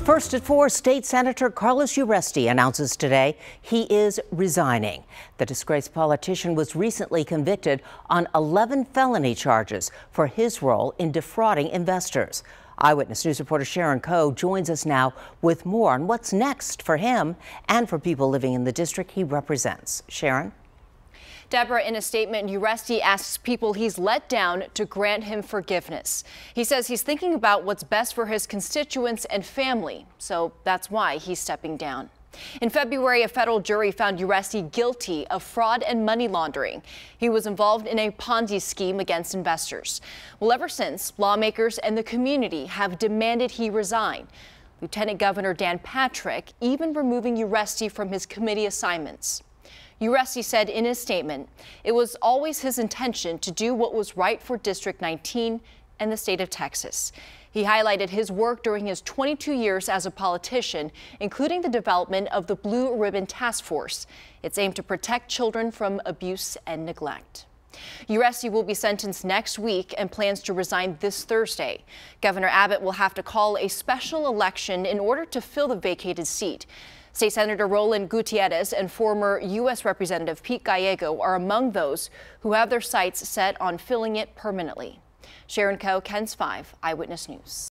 First at 4, State Senator Uresti announces today he is resigning. The disgraced politician was recently convicted on 11 felony charges for his role in defrauding investors. Eyewitness News reporter Sharon Coe joins us now with more on what's next for him and for people living in the district he represents. Sharon? Deborah, in a statement, Uresti asks people he's let down to grant him forgiveness. He says he's thinking about what's best for his constituents and family, so that's why he's stepping down. In February, a federal jury found Uresti guilty of fraud and money laundering. He was involved in a Ponzi scheme against investors. Well, ever since, lawmakers and the community have demanded he resign. Lieutenant Governor Dan Patrick even removing Uresti from his committee assignments. Uresti said in his statement, it was always his intention to do what was right for District 19 and the state of Texas. He highlighted his work during his 22 years as a politician, including the development of the Blue Ribbon Task Force. It's aimed to protect children from abuse and neglect. Uresti will be sentenced next week and plans to resign this Thursday. Governor Abbott will have to call a special election in order to fill the vacated seat. State Senator Roland Gutierrez and former U.S. Representative Pete Gallego are among those who have their sights set on filling it permanently. Sharon Coe, KENS 5 Eyewitness News.